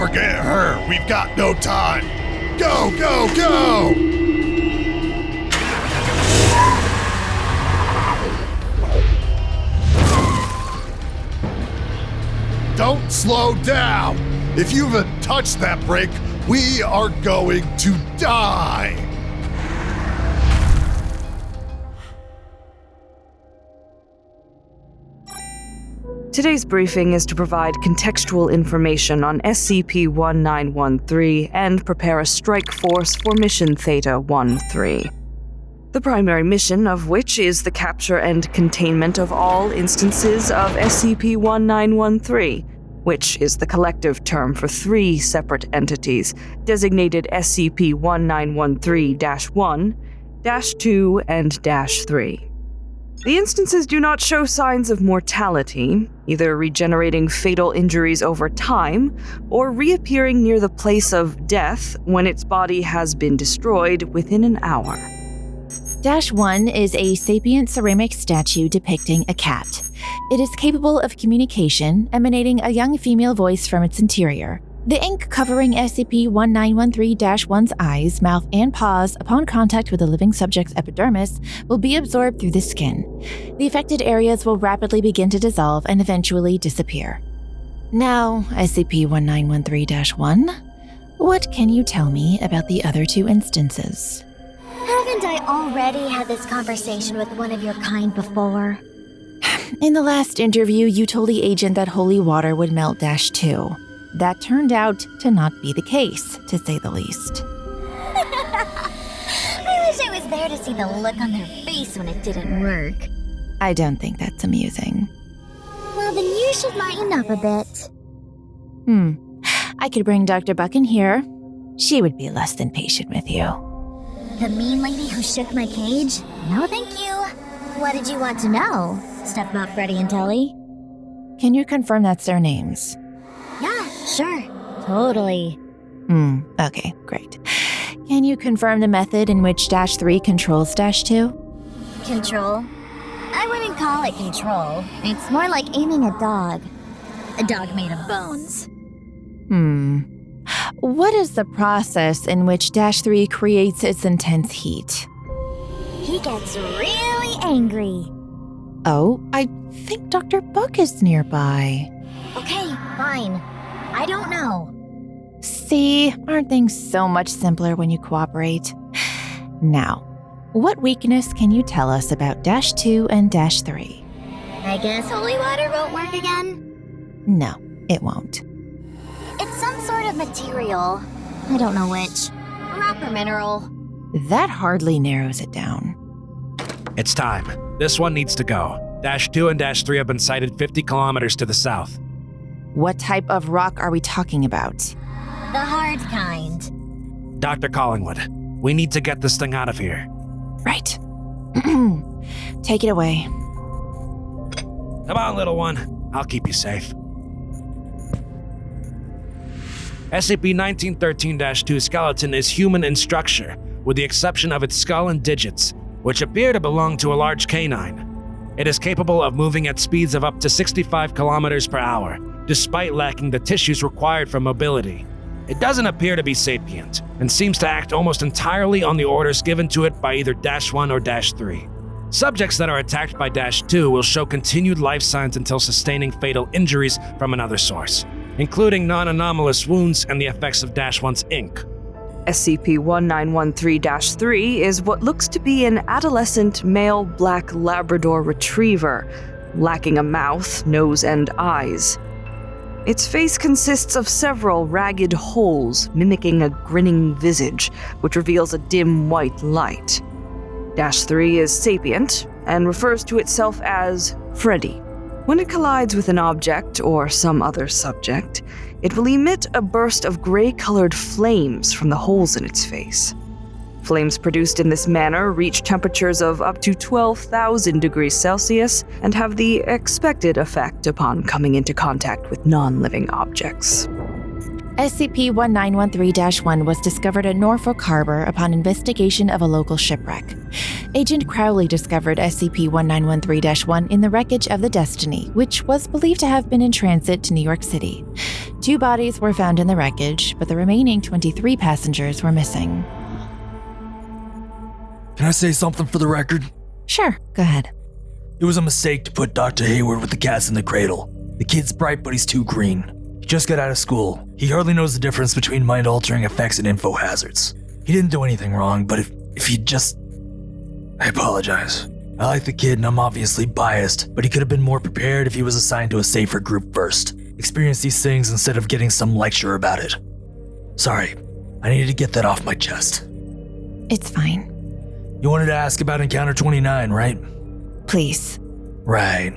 Forget her. We've got no time. Go, go, go! Don't slow down. If you even touch that brake, we are going to die. Today's briefing is to provide contextual information on SCP-1913 and prepare a strike force for Mission Theta-13. The primary mission of which is the capture and containment of all instances of SCP-1913, which is the collective term for 3 separate entities designated SCP-1913-1, -2, and -3. The instances do not show signs of mortality, either regenerating fatal injuries over time or reappearing near the place of death when its body has been destroyed within an hour. -1 is a sapient ceramic statue depicting a cat. It is capable of communication, emanating a young female voice from its interior. The ink covering SCP-1913-1's eyes, mouth, and paws upon contact with the living subject's epidermis will be absorbed through the skin. The affected areas will rapidly begin to dissolve and eventually disappear. Now, SCP-1913-1, what can you tell me about the other 2 instances? Haven't I already had this conversation with one of your kind before? In the last interview, you told the agent that holy water would melt -2. That turned out to not be the case, to say the least. I wish I was there to see the look on their face when it didn't work. I don't think that's amusing. Well, then you should lighten up a bit. I could bring Dr. Buck in here. She would be less than patient with you. The mean lady who shook my cage? No, thank you. What did you want to know? Stuff about Freddy and Telly? Can you confirm that's their names? Yeah, sure. Totally. Okay, great. Can you confirm the method in which -3 controls -2? Control? I wouldn't call it control. It's more like aiming a dog. A dog made of bones. What is the process in which -3 creates its intense heat? He gets really angry. Oh, I think Dr. Buck is nearby. Okay, fine. I don't know. See, aren't things so much simpler when you cooperate? Now, what weakness can you tell us about -2 and -3? I guess holy water won't work again? No, it won't. It's some sort of material. I don't know which. Rock or mineral. That hardly narrows it down. It's time. This one needs to go. -2 and -3 have been sighted 50 kilometers to the south. What type of rock are we talking about? The hard kind. Dr. Collingwood, we need to get this thing out of here. Right. Take it away. Come on, little one. I'll keep you safe. SCP-1913-2 skeleton is human in structure, with the exception of its skull and digits, which appear to belong to a large canine. It is capable of moving at speeds of up to 65 kilometers per hour, despite lacking the tissues required for mobility. It doesn't appear to be sapient, and seems to act almost entirely on the orders given to it by either -1 or -3. Subjects that are attacked by -2 will show continued life signs until sustaining fatal injuries from another source, including non-anomalous wounds and the effects of -1's ink. SCP-1913-3 is what looks to be an adolescent male black Labrador retriever, lacking a mouth, nose, and eyes. Its face consists of several ragged holes mimicking a grinning visage, which reveals a dim white light. -3 is sapient and refers to itself as Freddy. When it collides with an object or some other subject, it will emit a burst of gray-colored flames from the holes in its face. Flames produced in this manner reach temperatures of up to 12,000 degrees Celsius and have the expected effect upon coming into contact with non-living objects. SCP-1913-1 was discovered at Norfolk Harbor upon investigation of a local shipwreck. Agent Crowley discovered SCP-1913-1 in the wreckage of the Destiny, which was believed to have been in transit to New York City. 2 bodies were found in the wreckage, but the remaining 23 passengers were missing. Can I say something for the record? Sure, go ahead. It was a mistake to put Dr. Hayward with the cats in the cradle. The kid's bright, but he's too green. He just got out of school. He hardly knows the difference between mind-altering effects and info hazards. He didn't do anything wrong, but if he just... I apologize. I like the kid and I'm obviously biased, but he could have been more prepared if he was assigned to a safer group first. Experience these things instead of getting some lecture about it. Sorry, I needed to get that off my chest. It's fine. You wanted to ask about Encounter 29, right? Please. Right.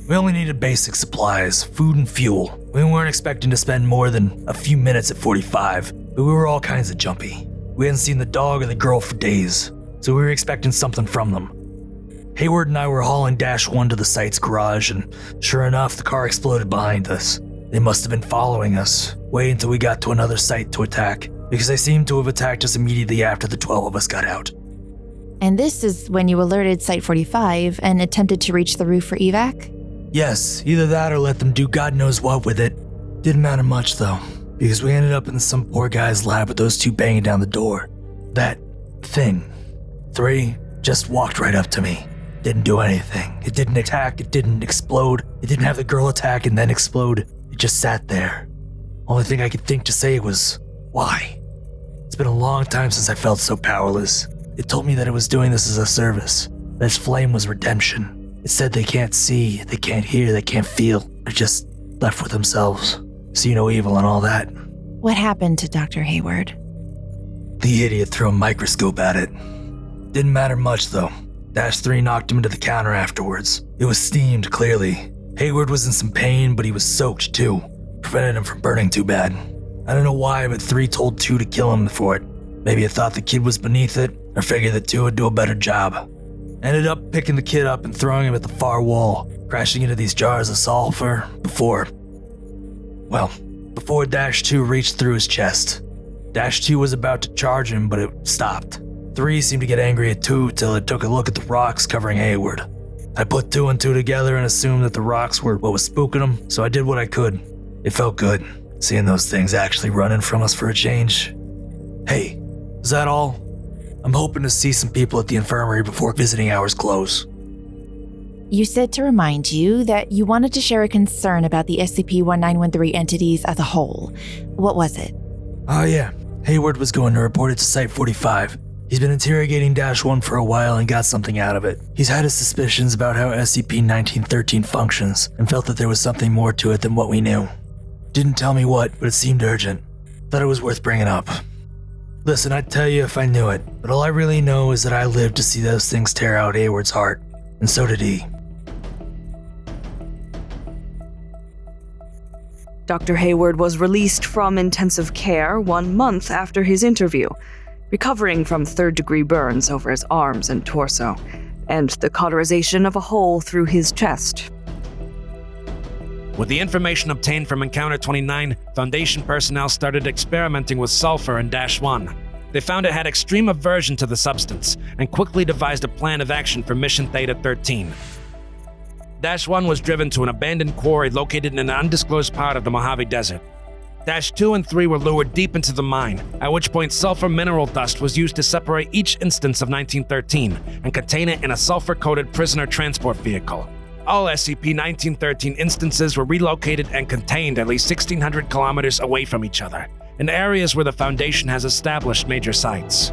We only needed basic supplies, food and fuel. We weren't expecting to spend more than a few minutes at 45, but we were all kinds of jumpy. We hadn't seen the dog or the girl for days, so we were expecting something from them. Hayward and I were hauling Dash 1 to the site's garage, and sure enough, the car exploded behind us. They must have been following us, waiting until we got to another site to attack, because they seemed to have attacked us immediately after the 12 of us got out. And this is when you alerted Site 45 and attempted to reach the roof for evac? Yes, either that or let them do God knows what with it. Didn't matter much though, because we ended up in some poor guy's lab with those 2 banging down the door. That thing. 3 just walked right up to me. Didn't do anything. It didn't attack, it didn't explode, it didn't have the girl attack and then explode. It just sat there. Only thing I could think to say was, why? It's been a long time since I felt so powerless. It told me that it was doing this as a service. That its flame was redemption. It said they can't see, they can't hear, they can't feel. They're just left with themselves. See no evil and all that. What happened to Dr. Hayward? The idiot threw a microscope at it. Didn't matter much though. Dash 3 knocked him into the counter afterwards. It was steamed, clearly. Hayward was in some pain, but he was soaked too. Prevented him from burning too bad. I don't know why, but 3 told 2 to kill him for it. Maybe it thought the kid was beneath it, or figured that 2 would do a better job. Ended up picking the kid up and throwing him at the far wall, crashing into these jars of sulfur before Dash 2 reached through his chest. Dash 2 was about to charge him, but it stopped. 3 seemed to get angry at 2 till it took a look at the rocks covering Hayward. I put 2 and 2 together and assumed that the rocks were what was spooking him, so I did what I could. It felt good, seeing those things actually running from us for a change. Hey, is that all? I'm hoping to see some people at the infirmary before visiting hours close. You said to remind you that you wanted to share a concern about the SCP-1913 entities as a whole. What was it? Oh yeah, Hayward was going to report it to Site 45. He's been interrogating Dash 1 for a while and got something out of it. He's had his suspicions about how SCP-1913 functions and felt that there was something more to it than what we knew. Didn't tell me what, but it seemed urgent. Thought it was worth bringing up. Listen, I'd tell you if I knew it, but all I really know is that I lived to see those things tear out Hayward's heart, and so did he. Dr. Hayward was released from intensive care 1 month after his interview, recovering from third-degree burns over his arms and torso, and the cauterization of a hole through his chest. With the information obtained from Encounter 29, Foundation personnel started experimenting with sulfur in Dash 1. They found it had extreme aversion to the substance, and quickly devised a plan of action for Mission Theta 13. Dash 1 was driven to an abandoned quarry located in an undisclosed part of the Mojave Desert. Dash 2 and 3 were lured deep into the mine, at which point sulfur mineral dust was used to separate each instance of 1913 and contain it in a sulfur-coated prisoner transport vehicle. All SCP-1913 instances were relocated and contained at least 1,600 kilometers away from each other, in areas where the Foundation has established major sites.